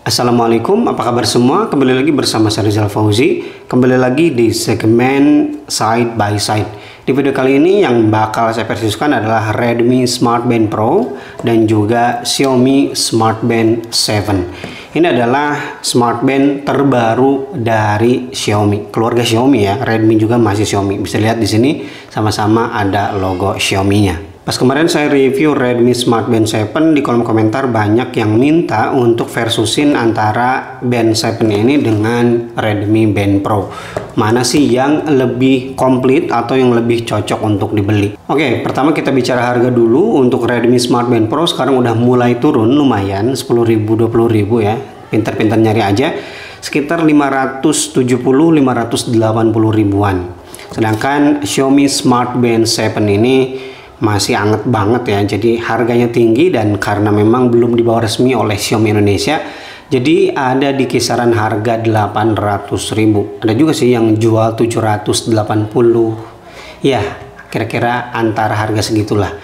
Assalamualaikum, apa kabar semua? Kembali lagi bersama saya Rizal Fauzi. Kembali lagi di segmen Side by Side. Di video kali ini yang bakal saya persiuskan adalah Redmi Smart Band Pro dan juga Xiaomi Smart Band 7. Ini adalah smart band terbaru dari Xiaomi, keluarga Xiaomi ya. Redmi juga masih Xiaomi. Bisa lihat di sini sama-sama ada logo Xiaomi-nya. Pas kemarin saya review Redmi Smart Band 7, di kolom komentar banyak yang minta untuk versusin antara Band 7 ini dengan Redmi Band Pro. Mana sih yang lebih komplit atau yang lebih cocok untuk dibeli? Oke, pertama kita bicara harga dulu. Untuk Redmi Smart Band Pro sekarang udah mulai turun lumayan, 10.000 20.000 ya. Pintar-pintar nyari aja sekitar 570-580 ribuan. Sedangkan Xiaomi Smart Band 7 ini masih anget banget ya, jadi harganya tinggi dan karena memang belum dibawa resmi oleh Xiaomi Indonesia, jadi ada di kisaran harga 800.000. Ada juga sih yang jual 780 ya, kira-kira antara harga segitulah.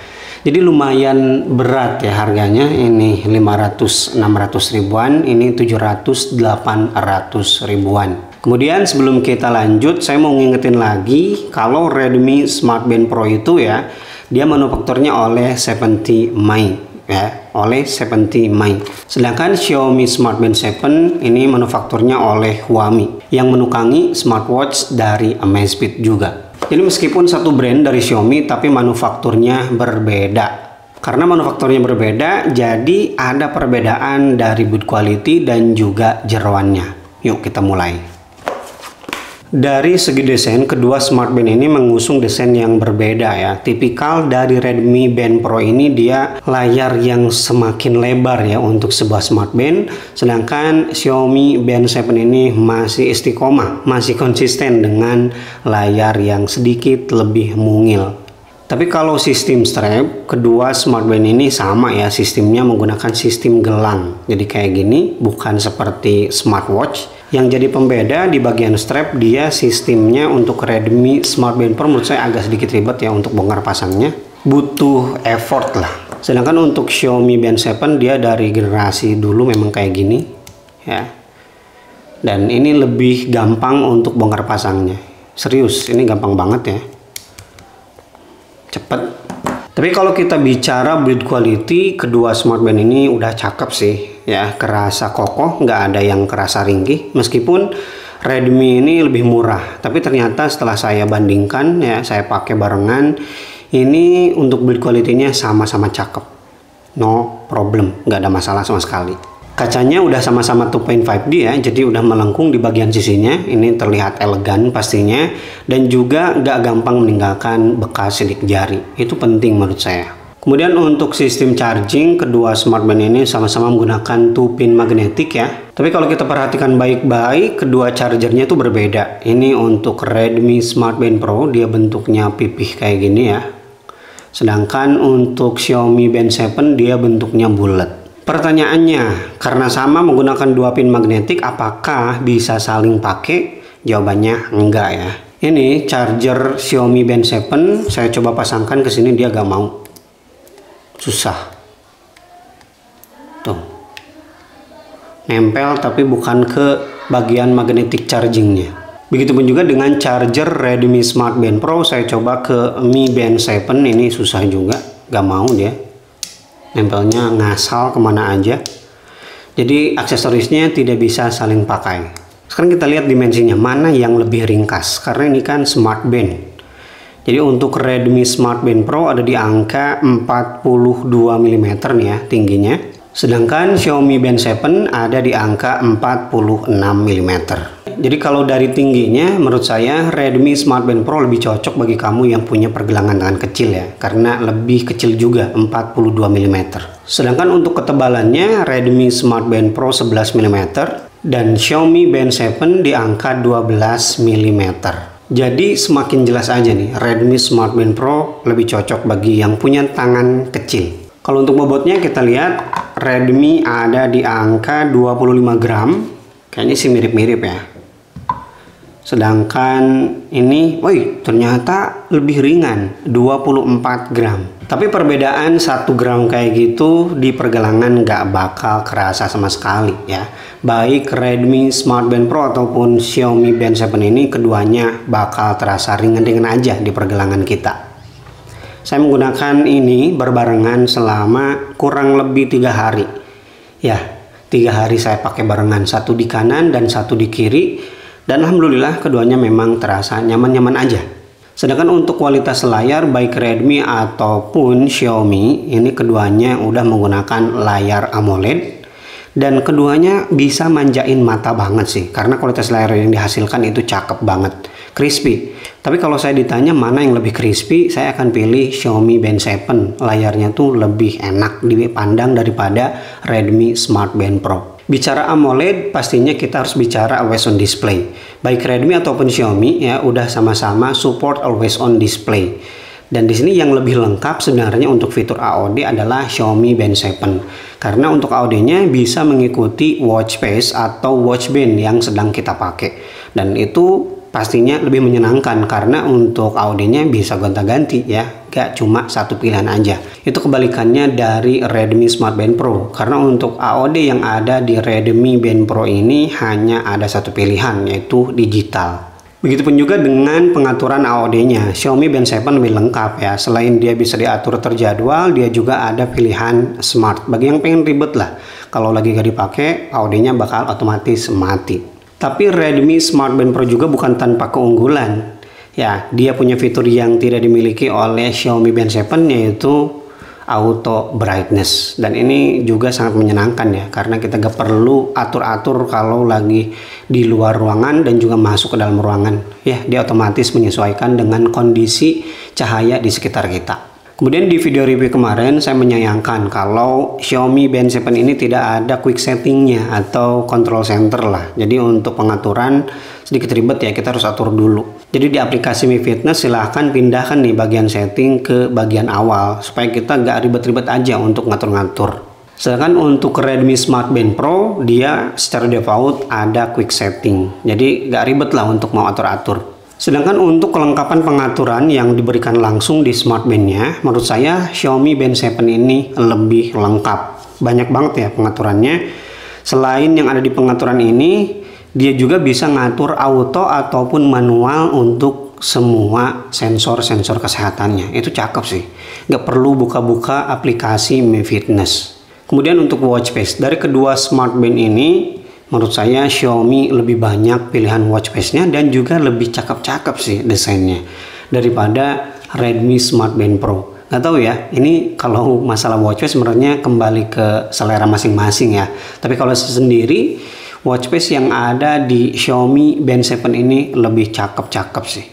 Jadi lumayan berat ya harganya, ini 500-600 ribuan, ini 700-800 ribuan. Kemudian sebelum kita lanjut, saya mau ngingetin lagi kalau Redmi Smart Band Pro itu ya, dia manufakturnya oleh 70 Mei ya, oleh 70 Mei. Sedangkan Xiaomi Smart Band 7 ini manufakturnya oleh Huami yang menukangi smartwatch dari Amazfit juga. Jadi meskipun satu brand dari Xiaomi tapi manufakturnya berbeda. Karena manufakturnya berbeda, jadi ada perbedaan dari build quality dan juga jeroannya. Yuk kita mulai. Dari segi desain, kedua smart band ini mengusung desain yang berbeda ya. Tipikal dari Redmi Band Pro ini dia layar yang semakin lebar ya untuk sebuah smart band. Sedangkan Xiaomi Band 7 ini masih istiqomah, masih konsisten dengan layar yang sedikit lebih mungil. Tapi kalau sistem strap, kedua smart band ini sama ya, sistemnya menggunakan sistem gelang. Jadi kayak gini, bukan seperti smartwatch. Yang jadi pembeda di bagian strap, dia sistemnya untuk Redmi Smart Band Pro menurut saya agak sedikit ribet ya untuk bongkar pasangnya. Butuh effort lah. Sedangkan untuk Xiaomi Band 7 dia dari generasi dulu memang kayak gini ya. Dan ini lebih gampang untuk bongkar pasangnya. Serius, ini gampang banget ya. Cepet. Tapi kalau kita bicara build quality, kedua smart band ini udah cakep sih ya, kerasa kokoh, nggak ada yang kerasa ringkih. Meskipun Redmi ini lebih murah, tapi ternyata setelah saya bandingkan ya, saya pakai barengan, ini untuk build quality-nya sama-sama cakep, no problem, nggak ada masalah sama sekali. Kacanya udah sama-sama 2.5D ya, jadi udah melengkung di bagian sisinya. Ini terlihat elegan pastinya, dan juga nggak gampang meninggalkan bekas sidik jari. Itu penting menurut saya. Kemudian untuk sistem charging, kedua smart band ini sama-sama menggunakan 2-pin magnetik ya. Tapi kalau kita perhatikan baik-baik, kedua chargernya itu berbeda. Ini untuk Redmi Smart Band Pro, dia bentuknya pipih kayak gini ya. Sedangkan untuk Xiaomi Band 7, dia bentuknya bulat. Pertanyaannya, karena sama menggunakan 2-pin magnetik, apakah bisa saling pakai? Jawabannya enggak ya. Ini charger Xiaomi Band 7, saya coba pasangkan ke sini, dia gak mau. Susah. Tuh. Nempel tapi bukan ke bagian magnetic chargingnya. Begitupun juga dengan charger Redmi Smart Band Pro, saya coba ke Mi Band 7, ini susah juga, gak mau dia. Nempelnya ngasal kemana aja. Jadi aksesorisnya tidak bisa saling pakai. Sekarang kita lihat dimensinya, mana yang lebih ringkas, karena ini kan smart band. Jadi untuk Redmi Smart Band Pro ada di angka 42 mm nih ya tingginya. Sedangkan Xiaomi Band 7 ada di angka 46 mm. Jadi kalau dari tingginya, menurut saya Redmi Smart Band Pro lebih cocok bagi kamu yang punya pergelangan tangan kecil ya, karena lebih kecil juga, 42 mm. Sedangkan untuk ketebalannya, Redmi Smart Band Pro 11 mm dan Xiaomi Band 7 di angka 12 mm. Jadi semakin jelas aja nih, Redmi Smart Band Pro lebih cocok bagi yang punya tangan kecil. Kalau untuk bobotnya kita lihat, Redmi ada di angka 25 gram, kayaknya sih mirip-mirip ya. Sedangkan ini, woi, ternyata lebih ringan, 24 gram. Tapi perbedaan 1 gram kayak gitu di pergelangan nggak bakal kerasa sama sekali ya. Baik Redmi Smart Band Pro ataupun Xiaomi Band 7 ini, keduanya bakal terasa ringan-ringan aja di pergelangan kita. Saya menggunakan ini berbarengan selama kurang lebih 3 hari. Ya, 3 hari saya pakai barengan, satu di kanan dan satu di kiri. Dan alhamdulillah keduanya memang terasa nyaman-nyaman aja. Sedangkan untuk kualitas layar baik Redmi ataupun Xiaomi, ini keduanya udah menggunakan layar AMOLED. Dan keduanya bisa manjain mata banget sih, karena kualitas layar yang dihasilkan itu cakep banget, crispy. Tapi kalau saya ditanya mana yang lebih crispy, saya akan pilih Xiaomi Band 7. Layarnya tuh lebih enak dipandang daripada Redmi Smart Band Pro. Bicara AMOLED, pastinya kita harus bicara always on display. Baik Redmi ataupun Xiaomi ya udah sama-sama support always on display. Dan di sini yang lebih lengkap sebenarnya untuk fitur AOD adalah Xiaomi Band 7. Karena untuk AOD-nya bisa mengikuti watch face atau watch band yang sedang kita pakai. Dan itu pastinya lebih menyenangkan karena untuk AOD-nya bisa gonta-ganti ya, gak cuma satu pilihan aja. Itu kebalikannya dari Redmi Smart Band Pro, karena untuk AOD yang ada di Redmi Band Pro ini hanya ada satu pilihan, yaitu digital. Begitupun juga dengan pengaturan AOD-nya, Xiaomi Band 7 lebih lengkap ya. Selain dia bisa diatur terjadwal, dia juga ada pilihan smart. Bagi yang pengen ribet lah, kalau lagi gak dipakai, AOD-nya bakal otomatis mati. Tapi Redmi Smart Band Pro juga bukan tanpa keunggulan. Ya, dia punya fitur yang tidak dimiliki oleh Xiaomi Band 7, yaitu auto brightness. Dan ini juga sangat menyenangkan ya, karena kita gak perlu atur-atur kalau lagi di luar ruangan dan juga masuk ke dalam ruangan. Ya, dia otomatis menyesuaikan dengan kondisi cahaya di sekitar kita. Kemudian di video review kemarin saya menyayangkan kalau Xiaomi Band 7 ini tidak ada quick settingnya atau control center lah. Jadi untuk pengaturan sedikit ribet ya, kita harus atur dulu. Jadi di aplikasi Mi Fitness silahkan pindahkan nih bagian setting ke bagian awal supaya kita nggak ribet-ribet aja untuk ngatur-ngatur. Sedangkan untuk Redmi Smart Band Pro dia secara default ada quick setting. Jadi nggak ribet lah untuk mau atur-atur. Sedangkan untuk kelengkapan pengaturan yang diberikan langsung di Smart Band-nya, menurut saya Xiaomi Band 7 ini lebih lengkap. Banyak banget ya pengaturannya. Selain yang ada di pengaturan ini, dia juga bisa ngatur auto ataupun manual untuk semua sensor-sensor kesehatannya. Itu cakep sih. Nggak perlu buka-buka aplikasi Mi Fitness. Kemudian untuk watch face, dari kedua Smart Band ini, menurut saya Xiaomi lebih banyak pilihan watch face-nya dan juga lebih cakep-cakep sih desainnya daripada Redmi Smart Band Pro. Nggak tahu ya, ini kalau masalah watch face sebenarnya kembali ke selera masing-masing ya. Tapi kalau sendiri, watch face yang ada di Xiaomi Band 7 ini lebih cakep-cakep sih.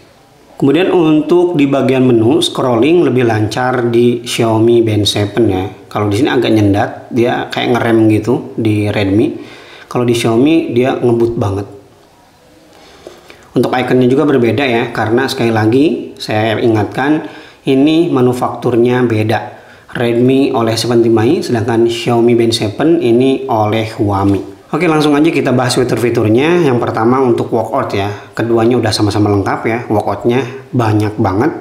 Kemudian untuk di bagian menu, scrolling lebih lancar di Xiaomi Band 7 ya. Kalau di sini agak nyendat, dia kayak ngerem gitu di Redmi. Kalau di Xiaomi dia ngebut banget. Untuk ikonnya juga berbeda ya, karena sekali lagi saya ingatkan ini manufakturnya beda. Redmi oleh 70 Mi, sedangkan Xiaomi Band 7 ini oleh Huami. Oke, langsung aja kita bahas fitur-fiturnya. Yang pertama untuk walkout ya, keduanya udah sama-sama lengkap ya. Walkoutnya banyak banget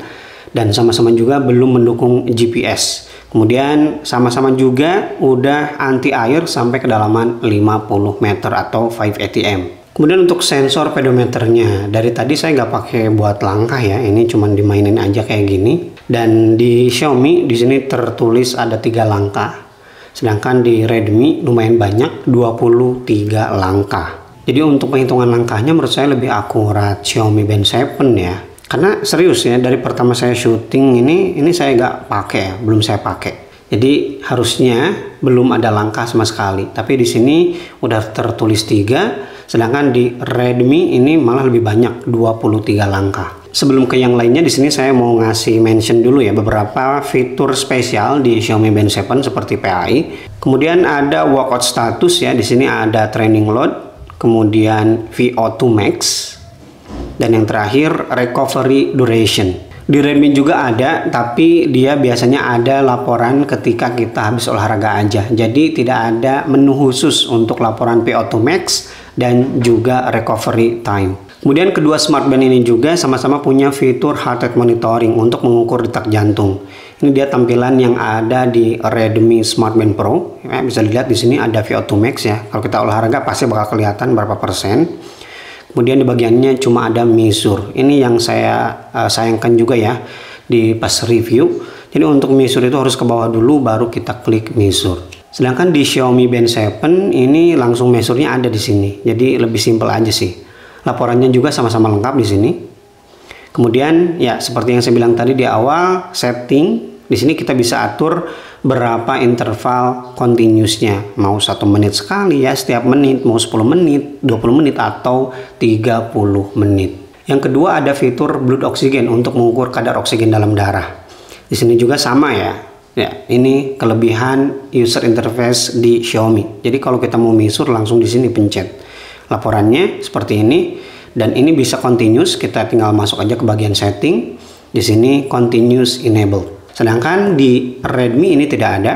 dan sama-sama juga belum mendukung GPS. Kemudian sama-sama juga udah anti air sampai kedalaman 50 meter atau 5 ATM. Kemudian untuk sensor pedometernya, dari tadi saya nggak pakai buat langkah ya, ini cuma dimainin aja kayak gini. Dan di Xiaomi di sini tertulis ada 3 langkah, sedangkan di Redmi lumayan banyak, 23 langkah. Jadi untuk penghitungan langkahnya menurut saya lebih akurat Xiaomi Band 7 ya. Karena serius ya, dari pertama saya syuting ini saya nggak pakai ya, belum saya pakai. Jadi harusnya belum ada langkah sama sekali. Tapi di sini udah tertulis 3, sedangkan di Redmi ini malah lebih banyak, 23 langkah. Sebelum ke yang lainnya, di sini saya mau ngasih mention dulu ya beberapa fitur spesial di Xiaomi Band 7 seperti PAI. Kemudian ada workout status ya, di sini ada training load, kemudian VO2 max. Dan yang terakhir recovery duration. Di Redmi juga ada, tapi dia biasanya ada laporan ketika kita habis olahraga aja. Jadi tidak ada menu khusus untuk laporan VO2 max dan juga recovery time. Kemudian kedua smartband ini juga sama-sama punya fitur heart rate monitoring untuk mengukur detak jantung. Ini dia tampilan yang ada di Redmi Smartband Pro. Ya, bisa dilihat di sini ada VO2 max ya. Kalau kita olahraga pasti bakal kelihatan berapa persen. Kemudian di bagiannya cuma ada measure. Ini yang saya sayangkan juga ya di pas review. Jadi untuk measure itu harus ke bawah dulu baru kita klik measure. Sedangkan di Xiaomi Band 7 ini langsung measure-nya ada di sini. Jadi lebih simpel aja sih. Laporannya juga sama-sama lengkap di sini. Kemudian ya seperti yang saya bilang tadi di awal, setting di sini kita bisa atur berapa interval continuousnya. Mau 1 menit sekali ya setiap menit, mau 10 menit, 20 menit atau 30 menit. Yang kedua ada fitur blood oxygen untuk mengukur kadar oksigen dalam darah. Di sini juga sama ya. Ya, ini kelebihan user interface di Xiaomi. Jadi kalau kita mau measure langsung di sini pencet. Laporannya seperti ini dan ini bisa continuous, kita tinggal masuk aja ke bagian setting. Di sini continuous enabled. Sedangkan di Redmi ini tidak ada.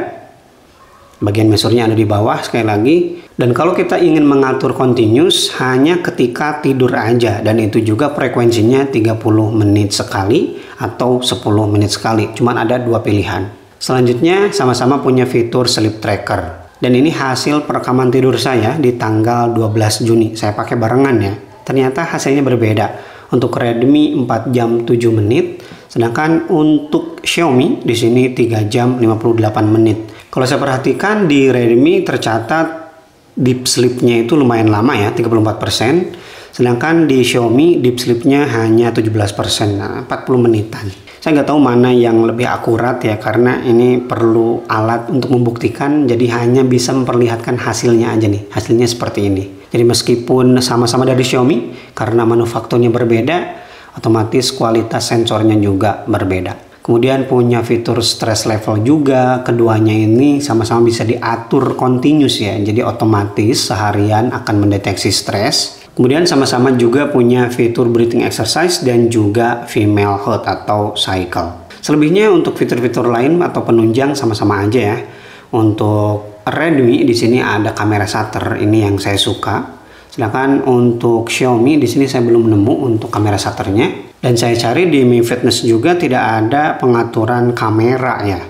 Bagian measure-nya ada di bawah sekali lagi. Dan kalau kita ingin mengatur continuous hanya ketika tidur aja dan itu juga frekuensinya 30 menit sekali atau 10 menit sekali. Cuman ada dua pilihan. Selanjutnya sama-sama punya fitur sleep tracker. Dan ini hasil perekaman tidur saya di tanggal 12 Juni. Saya pakai barengan ya. Ternyata hasilnya berbeda. Untuk Redmi 4 jam 7 menit, sedangkan untuk Xiaomi di sini 3 jam 58 menit. Kalau saya perhatikan di Redmi tercatat deep sleep-nya itu lumayan lama ya, 34%. Sedangkan di Xiaomi deep sleep-nya hanya 17%, 40 menitan. Saya nggak tahu mana yang lebih akurat ya, karena ini perlu alat untuk membuktikan, jadi hanya bisa memperlihatkan hasilnya aja nih. Hasilnya seperti ini. Jadi meskipun sama-sama dari Xiaomi, karena manufakturnya berbeda, otomatis kualitas sensornya juga berbeda. Kemudian punya fitur stress level juga, keduanya ini sama-sama bisa diatur continuous ya, jadi otomatis seharian akan mendeteksi stres. Kemudian sama-sama juga punya fitur breathing exercise dan juga female heart atau cycle. Selebihnya untuk fitur-fitur lain atau penunjang sama-sama aja ya. Untuk Redmi di sini ada kamera shutter, ini yang saya suka. Sedangkan untuk Xiaomi di sini saya belum nemu untuk kamera shutternya. Dan saya cari di Mi Fitness juga tidak ada pengaturan kamera ya.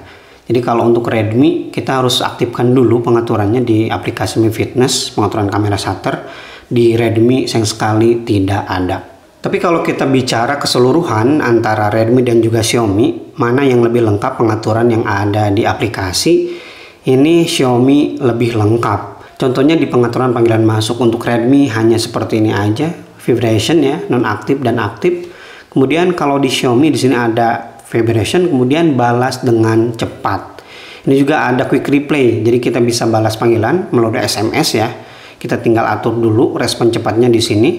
Jadi kalau untuk Redmi kita harus aktifkan dulu pengaturannya di aplikasi Mi Fitness, pengaturan kamera shutter. Di Redmi sayang sekali tidak ada. Tapi kalau kita bicara keseluruhan antara Redmi dan juga Xiaomi, mana yang lebih lengkap pengaturan yang ada di aplikasi? Ini Xiaomi lebih lengkap. Contohnya di pengaturan panggilan masuk untuk Redmi hanya seperti ini aja, vibration ya, nonaktif dan aktif. Kemudian kalau di Xiaomi di sini ada vibration, kemudian balas dengan cepat. Ini juga ada quick replay, jadi kita bisa balas panggilan melalui SMS ya. Kita tinggal atur dulu respon cepatnya di sini.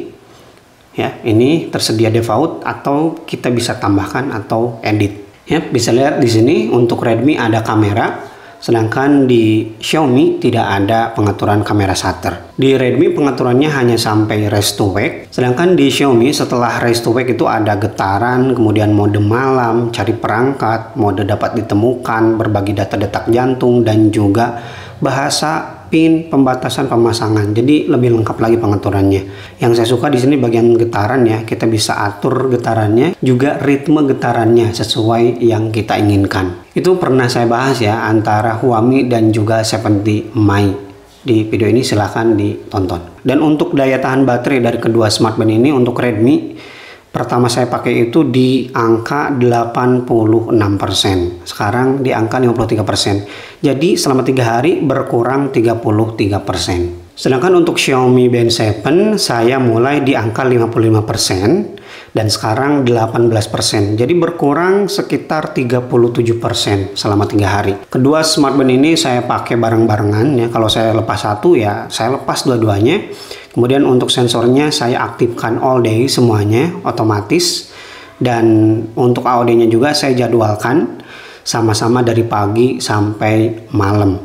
Ya, ini tersedia default atau kita bisa tambahkan atau edit. Ya, bisa lihat di sini untuk Redmi ada kamera, sedangkan di Xiaomi tidak ada pengaturan kamera shutter. Di Redmi pengaturannya hanya sampai raise to wake, sedangkan di Xiaomi setelah raise to wake itu ada getaran, kemudian mode malam, cari perangkat, mode dapat ditemukan, berbagi data detak jantung dan juga bahasa pin, pembatasan pemasangan. Jadi lebih lengkap lagi pengaturannya. Yang saya suka di sini bagian getaran ya, kita bisa atur getarannya, juga ritme getarannya sesuai yang kita inginkan. Itu pernah saya bahas ya antara Huami dan juga 70 Mi. Di video ini silahkan ditonton. Dan untuk daya tahan baterai dari kedua smartband ini untuk Redmi, pertama saya pakai itu di angka 86%. Sekarang di angka 53%. Jadi selama 3 hari berkurang 33%. Sedangkan untuk Xiaomi Band 7 saya mulai di angka 55% dan sekarang 18%. Jadi berkurang sekitar 37% selama 3 hari. Kedua smartband ini saya pakai bareng-barengan ya. Kalau saya lepas satu ya saya lepas dua-duanya. Kemudian untuk sensornya saya aktifkan all day semuanya otomatis. Dan untuk AOD-nya juga saya jadwalkan sama-sama dari pagi sampai malam.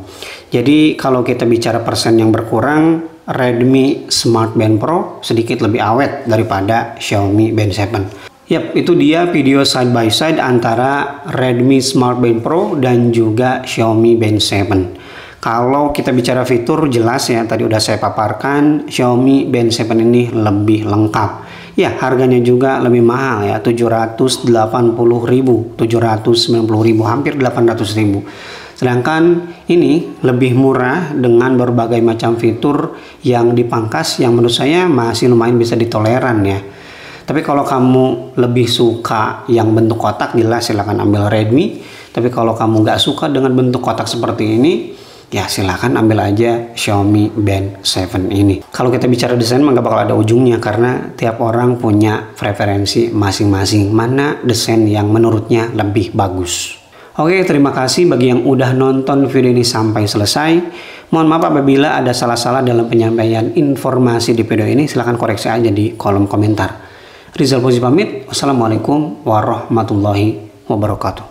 Jadi kalau kita bicara persen yang berkurang, Redmi Smartband Pro sedikit lebih awet daripada Xiaomi Band 7. Yap, itu dia video side by side antara Redmi Smartband Pro dan juga Xiaomi Band 7. Kalau kita bicara fitur jelas ya, tadi udah saya paparkan, Xiaomi Band 7 ini lebih lengkap. Ya, harganya juga lebih mahal ya, 780.000, 790.000, hampir 800.000. Sedangkan ini lebih murah dengan berbagai macam fitur yang dipangkas yang menurut saya masih lumayan bisa ditoleran ya. Tapi kalau kamu lebih suka yang bentuk kotak, jelas silahkan ambil Redmi. Tapi kalau kamu nggak suka dengan bentuk kotak seperti ini, ya silahkan ambil aja Xiaomi Band 7 ini. Kalau kita bicara desain mah nggak bakal ada ujungnya, karena tiap orang punya preferensi masing-masing mana desain yang menurutnya lebih bagus. Oke, terima kasih bagi yang udah nonton video ini sampai selesai. Mohon maaf apabila ada salah-salah dalam penyampaian informasi di video ini, silahkan koreksi aja di kolom komentar. Rizal Fauzi pamit. Wassalamualaikum warahmatullahi wabarakatuh.